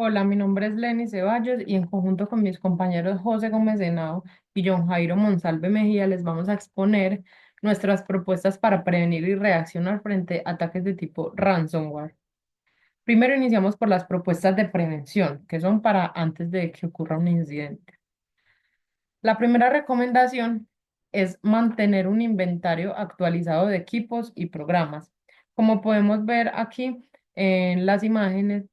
Hola, mi nombre es Lenny Ceballos y en conjunto con mis compañeros José Gómez Henao y John Jairo Monsalve Mejía les vamos a exponer nuestras propuestas para prevenir y reaccionar frente a ataques de tipo ransomware. Primero iniciamos por las propuestas de prevención, que son para antes de que ocurra un incidente. La primera recomendación es mantener un inventario actualizado de equipos y programas. Como podemos ver aquí en las imágenes,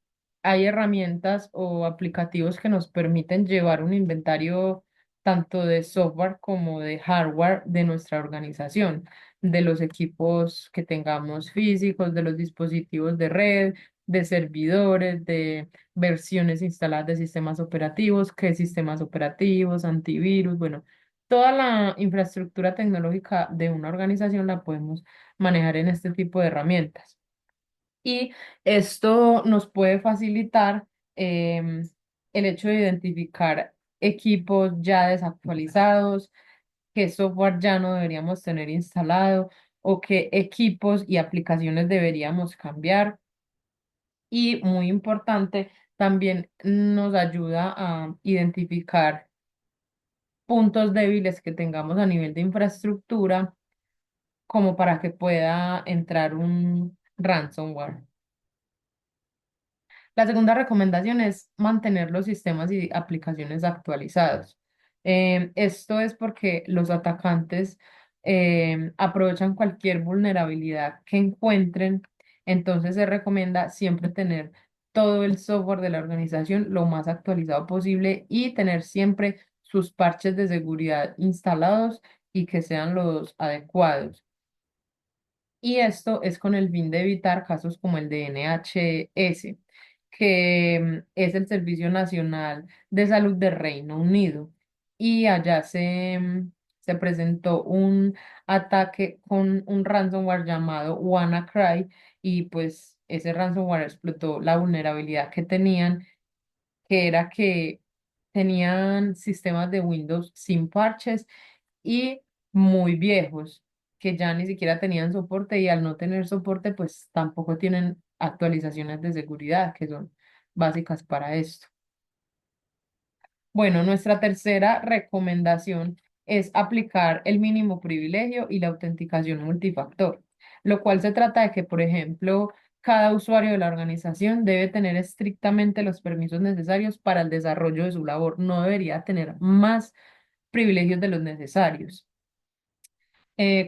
hay herramientas o aplicativos que nos permiten llevar un inventario tanto de software como de hardware de nuestra organización, de los equipos que tengamos físicos, de los dispositivos de red, de servidores, de versiones instaladas de sistemas operativos, qué sistemas operativos, antivirus, bueno, toda la infraestructura tecnológica de una organización la podemos manejar en este tipo de herramientas. Y esto nos puede facilitar el hecho de identificar equipos ya desactualizados, qué software ya no deberíamos tener instalado o qué equipos y aplicaciones deberíamos cambiar. Y muy importante, también nos ayuda a identificar puntos débiles que tengamos a nivel de infraestructura como para que pueda entrar un ransomware. La segunda recomendación es mantener los sistemas y aplicaciones actualizados. Esto es porque los atacantes aprovechan cualquier vulnerabilidad que encuentren, entonces se recomienda siempre tener todo el software de la organización lo más actualizado posible y tener siempre sus parches de seguridad instalados y que sean los adecuados. Y esto es con el fin de evitar casos como el de NHS, que es el Servicio Nacional de Salud de Reino Unido. Y allá se presentó un ataque con un ransomware llamado WannaCry y pues ese ransomware explotó la vulnerabilidad que tenían, que era que tenían sistemas de Windows sin parches y muy viejos, que ya ni siquiera tenían soporte y al no tener soporte, pues tampoco tienen actualizaciones de seguridad que son básicas para esto. Bueno, nuestra tercera recomendación es aplicar el mínimo privilegio y la autenticación multifactor, lo cual se trata de que, por ejemplo, cada usuario de la organización debe tener estrictamente los permisos necesarios para el desarrollo de su labor. No debería tener más privilegios de los necesarios.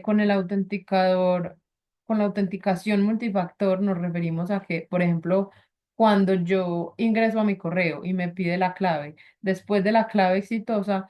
Con el autenticador, con la autenticación multifactor nos referimos a que, por ejemplo, cuando yo ingreso a mi correo y me pide la clave, después de la clave exitosa,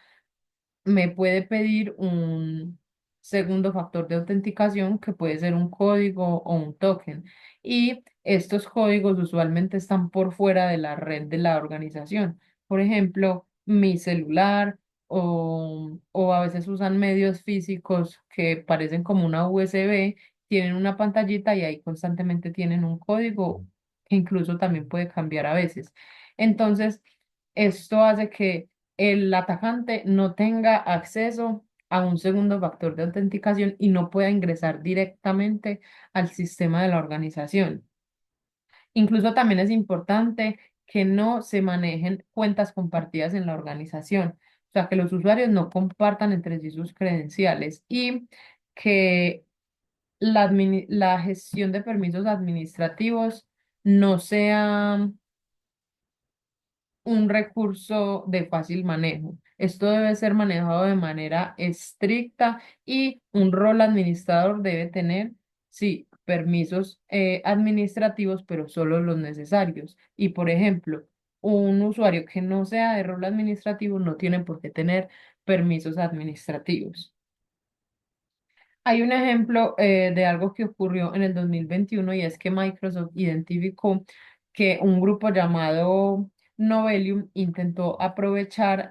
me puede pedir un segundo factor de autenticación que puede ser un código o un token. Y estos códigos usualmente están por fuera de la red de la organización. Por ejemplo, mi celular o a veces usan medios físicos que parecen como una USB, tienen una pantallita y ahí constantemente tienen un código que incluso también puede cambiar a veces. Entonces, esto hace que el atacante no tenga acceso a un segundo factor de autenticación y no pueda ingresar directamente al sistema de la organización. Incluso también es importante que no se manejen cuentas compartidas en la organización, o sea, que los usuarios no compartan entre sí sus credenciales y que la gestión de permisos administrativos no sea un recurso de fácil manejo. Esto debe ser manejado de manera estricta y un rol administrador debe tener, sí, permisos administrativos, pero solo los necesarios. Y, por ejemplo, un usuario que no sea de rol administrativo no tiene por qué tener permisos administrativos. Hay un ejemplo de algo que ocurrió en el 2021 y es que Microsoft identificó que un grupo llamado Novelium intentó aprovechar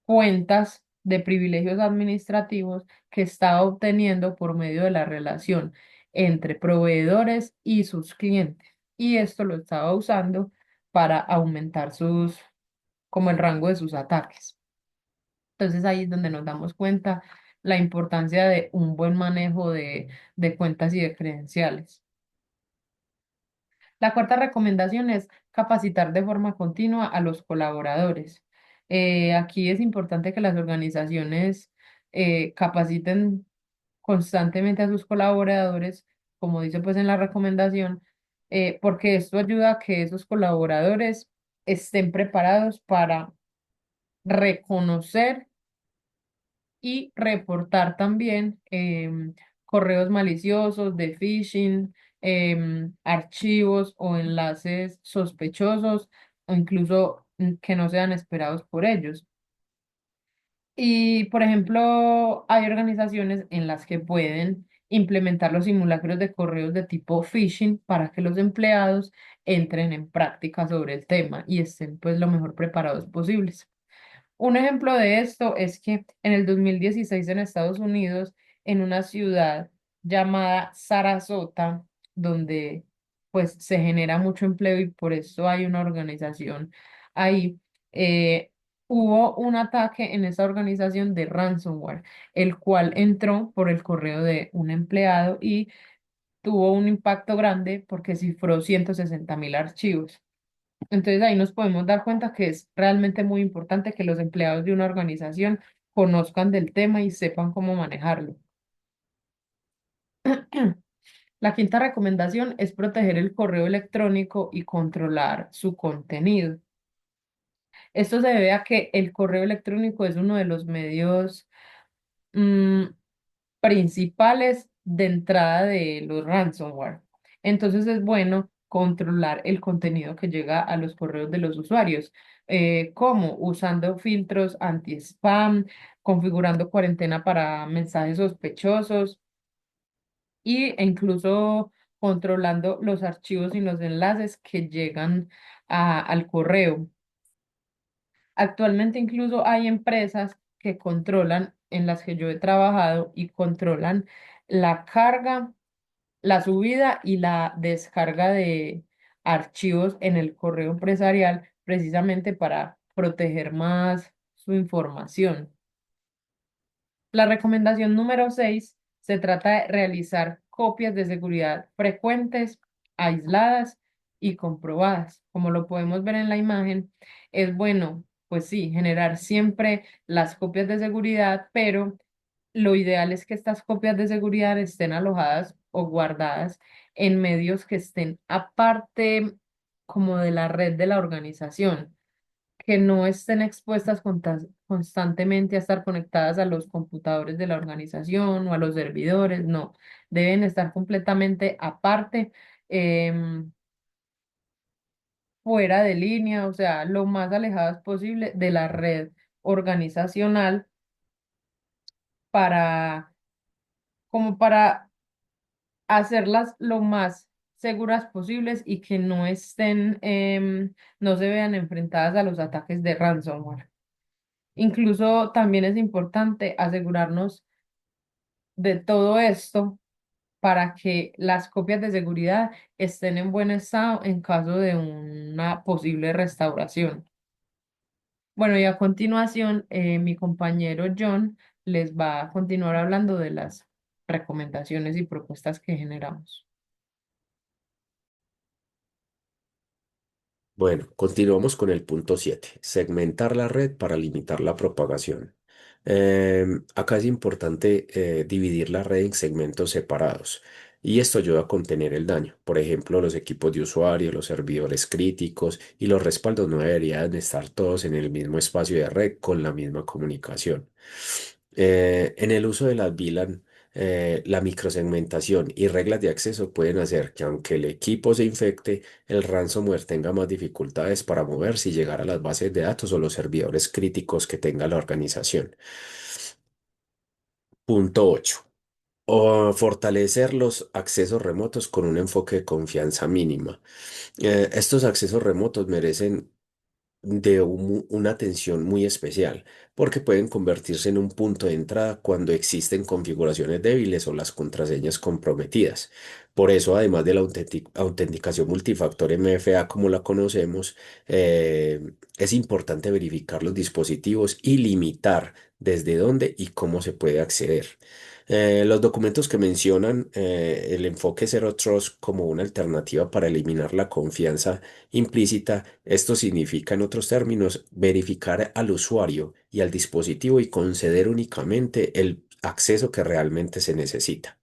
cuentas de privilegios administrativos que estaba obteniendo por medio de la relación entre proveedores y sus clientes. Y esto lo estaba usando para aumentar como el rango de sus ataques. Entonces ahí es donde nos damos cuenta la importancia de un buen manejo de cuentas y de credenciales. La cuarta recomendación es capacitar de forma continua a los colaboradores. Aquí es importante que las organizaciones capaciten constantemente a sus colaboradores, como dice pues en la recomendación, porque esto ayuda a que esos colaboradores estén preparados para reconocer y reportar también correos maliciosos de phishing, archivos o enlaces sospechosos o incluso que no sean esperados por ellos. Y, por ejemplo, hay organizaciones en las que pueden implementar los simulacros de correos de tipo phishing para que los empleados entren en práctica sobre el tema y estén pues lo mejor preparados posibles. Un ejemplo de esto es que en el 2016 en Estados Unidos, en una ciudad llamada Sarasota, donde pues se genera mucho empleo y por eso hay una organización ahí, eh, hubo un ataque en esa organización de ransomware, el cual entró por el correo de un empleado y tuvo un impacto grande porque cifró 160.000 archivos. Entonces ahí nos podemos dar cuenta que es realmente muy importante que los empleados de una organización conozcan del tema y sepan cómo manejarlo. La quinta recomendación es proteger el correo electrónico y controlar su contenido. Esto se debe a que el correo electrónico es uno de los medios mm, principales de entrada de los ransomware. Entonces es bueno controlar el contenido que llega a los correos de los usuarios, como usando filtros anti-spam, configurando cuarentena para mensajes sospechosos e incluso controlando los archivos y los enlaces que llegan al correo. Actualmente incluso hay empresas que controlan, en las que yo he trabajado, y controlan la carga, la subida y la descarga de archivos en el correo empresarial precisamente para proteger más su información. La recomendación número 6 se trata de realizar copias de seguridad frecuentes, aisladas y comprobadas. Como lo podemos ver en la imagen, es bueno, pues sí, generar siempre las copias de seguridad, pero lo ideal es que estas copias de seguridad estén alojadas o guardadas en medios que estén aparte como de la red de la organización, que no estén expuestas constantemente a estar conectadas a los computadores de la organización o a los servidores, no, deben estar completamente aparte, em, fuera de línea, o sea, lo más alejadas posible de la red organizacional para, como para hacerlas lo más seguras posibles y que no estén, no se vean enfrentadas a los ataques de ransomware. Incluso también es importante asegurarnos de todo esto para que las copias de seguridad estén en buen estado en caso de una posible restauración. Bueno, y a continuación, mi compañero John les va a continuar hablando de las recomendaciones y propuestas que generamos. Bueno, continuamos con el punto 7: segmentar la red para limitar la propagación. Acá es importante dividir la red en segmentos separados y esto ayuda a contener el daño. Por ejemplo, los equipos de usuario, los servidores críticos y los respaldos no deberían estar todos en el mismo espacio de red con la misma comunicación. En el uso de las VLAN, la microsegmentación y reglas de acceso pueden hacer que aunque el equipo se infecte, el ransomware tenga más dificultades para moverse y llegar a las bases de datos o los servidores críticos que tenga la organización. Punto 8: fortalecer los accesos remotos con un enfoque de confianza mínima. Estos accesos remotos merecen de una atención muy especial, porque pueden convertirse en un punto de entrada cuando existen configuraciones débiles o las contraseñas comprometidas. Por eso, además de la autenticación multifactor MFA como la conocemos, es importante verificar los dispositivos y limitar desde dónde y cómo se puede acceder. Los documentos que mencionan el enfoque Zero Trust como una alternativa para eliminar la confianza implícita, esto significa, en otros términos, verificar al usuario y al dispositivo y conceder únicamente el acceso que realmente se necesita.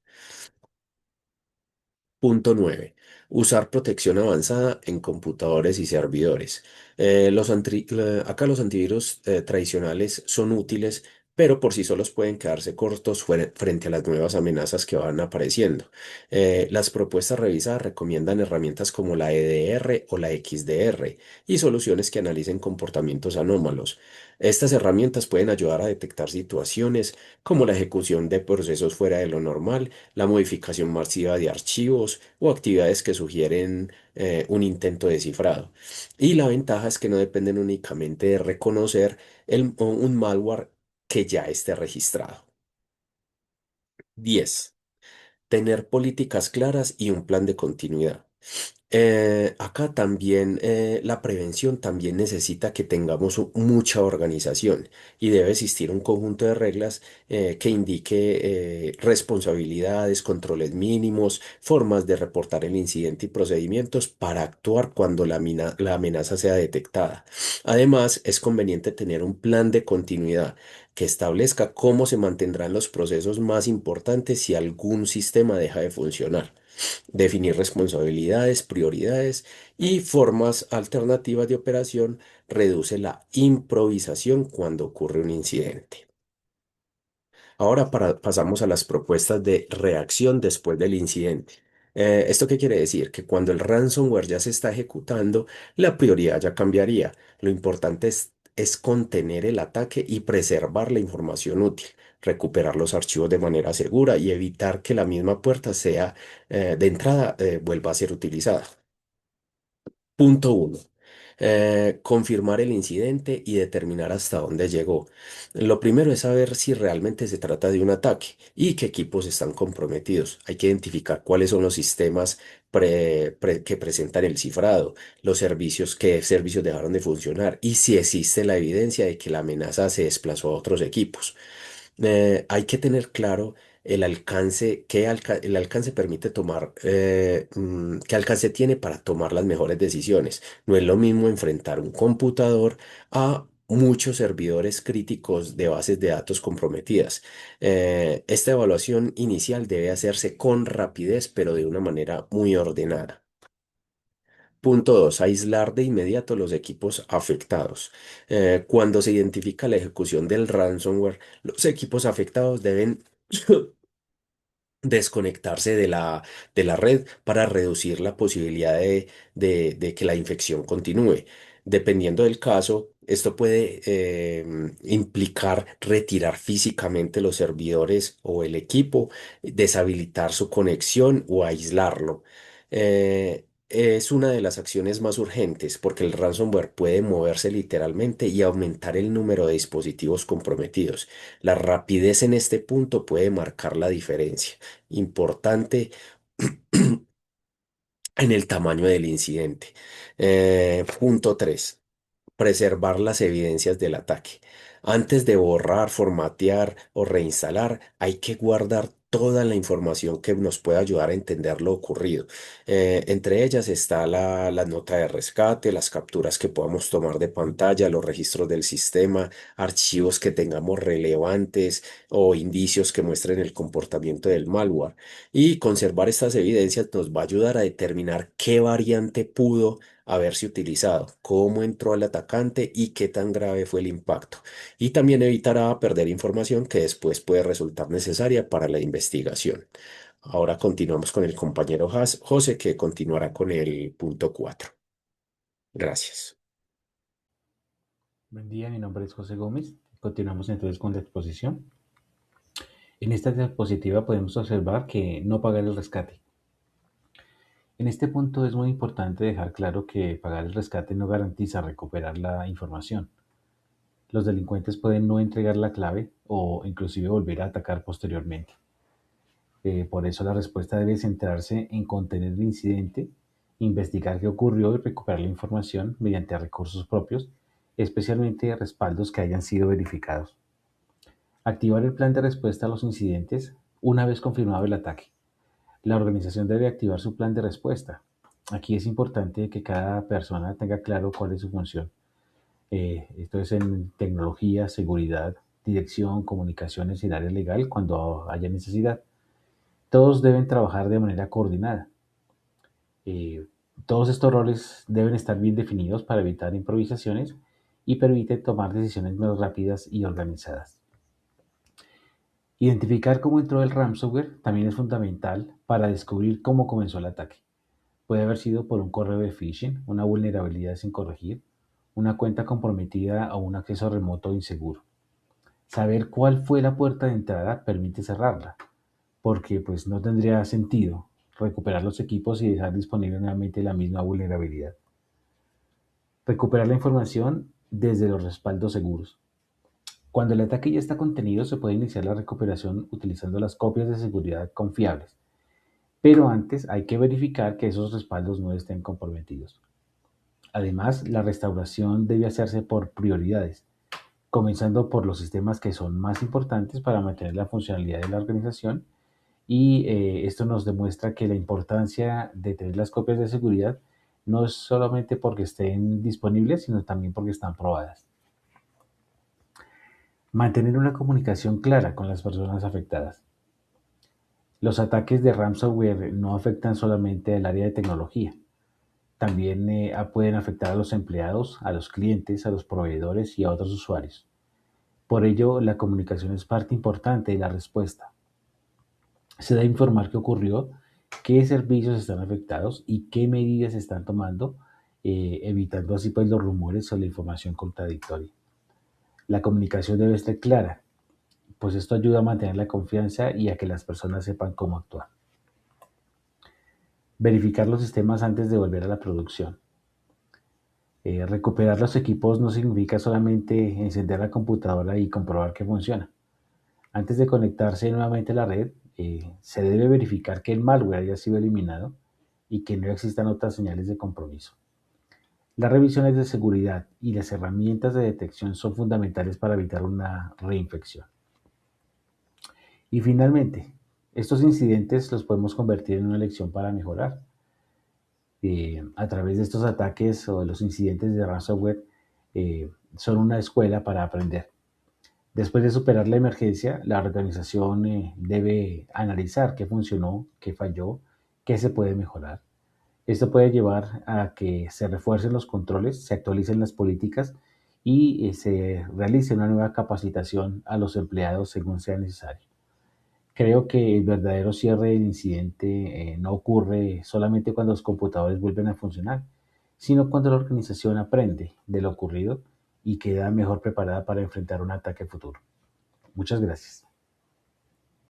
Punto 9. Usar protección avanzada en computadores y servidores. Acá los antivirus tradicionales son útiles, pero por sí solos pueden quedarse cortos frente a las nuevas amenazas que van apareciendo. Las propuestas revisadas recomiendan herramientas como la EDR o la XDR y soluciones que analicen comportamientos anómalos. Estas herramientas pueden ayudar a detectar situaciones como la ejecución de procesos fuera de lo normal, la modificación masiva de archivos o actividades que sugieren un intento de cifrado. Y la ventaja es que no dependen únicamente de reconocer un malware que ya esté registrado. 10. Tener políticas claras y un plan de continuidad. Acá también la prevención también necesita que tengamos mucha organización y debe existir un conjunto de reglas que indique responsabilidades, controles mínimos, formas de reportar el incidente y procedimientos para actuar cuando la amenaza sea detectada. Además, es conveniente tener un plan de continuidad que establezca cómo se mantendrán los procesos más importantes si algún sistema deja de funcionar. Definir responsabilidades, prioridades y formas alternativas de operación reduce la improvisación cuando ocurre un incidente. Ahora pasamos a las propuestas de reacción después del incidente. ¿Esto qué quiere decir? Que cuando el ransomware ya se está ejecutando, la prioridad ya cambiaría. Lo importante es contener el ataque y preservar la información útil, recuperar los archivos de manera segura y evitar que la misma puerta sea de entrada vuelva a ser utilizada. Punto uno. Confirmar el incidente y determinar hasta dónde llegó. Lo primero es saber si realmente se trata de un ataque y qué equipos están comprometidos. Hay que identificar cuáles son los sistemas que presentan el cifrado, los servicios, qué servicios dejaron de funcionar y si existe la evidencia de que la amenaza se desplazó a otros equipos. Hay que tener claro el alcance, el alcance permite tomar, qué alcance tiene para tomar las mejores decisiones. No es lo mismo enfrentar un computador a muchos servidores críticos de bases de datos comprometidas. Esta evaluación inicial debe hacerse con rapidez, pero de una manera muy ordenada. Punto 2. Aislar de inmediato los equipos afectados. Cuando se identifica la ejecución del ransomware, los equipos afectados deben desconectarse de la red para reducir la posibilidad de que la infección continúe. Dependiendo del caso, esto puede implicar retirar físicamente los servidores o el equipo, deshabilitar su conexión o aislarlo. Es una de las acciones más urgentes porque el ransomware puede moverse literalmente y aumentar el número de dispositivos comprometidos. La rapidez en este punto puede marcar la diferencia importante en el tamaño del incidente. Punto 3. Preservar las evidencias del ataque. Antes de borrar, formatear o reinstalar, hay que guardar toda la información que nos pueda ayudar a entender lo ocurrido. Entre ellas está la nota de rescate, las capturas que podamos tomar de pantalla, los registros del sistema, archivos que tengamos relevantes o indicios que muestren el comportamiento del malware. Y conservar estas evidencias nos va a ayudar a determinar qué variante pudo haberse utilizado, cómo entró el atacante y qué tan grave fue el impacto. Y también evitará perder información que después puede resultar necesaria para la investigación. Ahora continuamos con el compañero José, que continuará con el punto 4. Gracias. Buen día, mi nombre es José Gómez. Continuamos entonces con la exposición. En esta diapositiva podemos observar que no pagar el rescate. En este punto es muy importante dejar claro que pagar el rescate no garantiza recuperar la información. Los delincuentes pueden no entregar la clave o inclusive volver a atacar posteriormente. Por eso la respuesta debe centrarse en contener el incidente, investigar qué ocurrió y recuperar la información mediante recursos propios, especialmente respaldos que hayan sido verificados. Activar el plan de respuesta a los incidentes Una vez confirmado el ataque, la organización debe activar su plan de respuesta. Aquí es importante que cada persona tenga claro cuál es su función. Esto es en tecnología, seguridad, dirección, comunicaciones y el área legal cuando haya necesidad. Todos deben trabajar de manera coordinada. Eh, Todos estos roles deben estar bien definidos para evitar improvisaciones y permiten tomar decisiones más rápidas y organizadas. Identificar cómo entró el ransomware también es fundamental para descubrir cómo comenzó el ataque. Puede haber sido por un correo de phishing, una vulnerabilidad sin corregir, una cuenta comprometida o un acceso remoto inseguro. Saber cuál fue la puerta de entrada permite cerrarla, porque pues no tendría sentido recuperar los equipos y dejar disponible nuevamente la misma vulnerabilidad. Recuperar la información desde los respaldos seguros. Cuando el ataque ya está contenido, se puede iniciar la recuperación utilizando las copias de seguridad confiables, pero antes hay que verificar que esos respaldos no estén comprometidos. Además, la restauración debe hacerse por prioridades, comenzando por los sistemas que son más importantes para mantener la funcionalidad de la organización y esto nos demuestra que la importancia de tener las copias de seguridad no es solamente porque estén disponibles, sino también porque están probadas. Mantener una comunicación clara con las personas afectadas. Los ataques de ransomware no afectan solamente al área de tecnología, también pueden afectar a los empleados, a los clientes, a los proveedores y a otros usuarios. Por ello, la comunicación es parte importante de la respuesta. Se debe informar qué ocurrió, qué servicios están afectados y qué medidas se están tomando, evitando así pues los rumores o la información contradictoria. La comunicación debe estar clara, pues esto ayuda a mantener la confianza y a que las personas sepan cómo actuar. Verificar los sistemas antes de volver a la producción. Recuperar los equipos no significa solamente encender la computadora y comprobar que funciona. Antes de conectarse nuevamente a la red, se debe verificar que el malware haya sido eliminado y que no existan otras señales de compromiso. Las revisiones de seguridad y las herramientas de detección son fundamentales para evitar una reinfección. Y finalmente, estos incidentes los podemos convertir en una lección para mejorar. A través de estos ataques o de los incidentes de ransomware, son una escuela para aprender. Después de superar la emergencia, la organización debe analizar qué funcionó, qué falló, qué se puede mejorar. Esto puede llevar a que se refuercen los controles, se actualicen las políticas y se realice una nueva capacitación a los empleados según sea necesario. Creo que el verdadero cierre del incidente no ocurre solamente cuando los computadores vuelven a funcionar, sino cuando la organización aprende de lo ocurrido y queda mejor preparada para enfrentar un ataque futuro. Muchas gracias.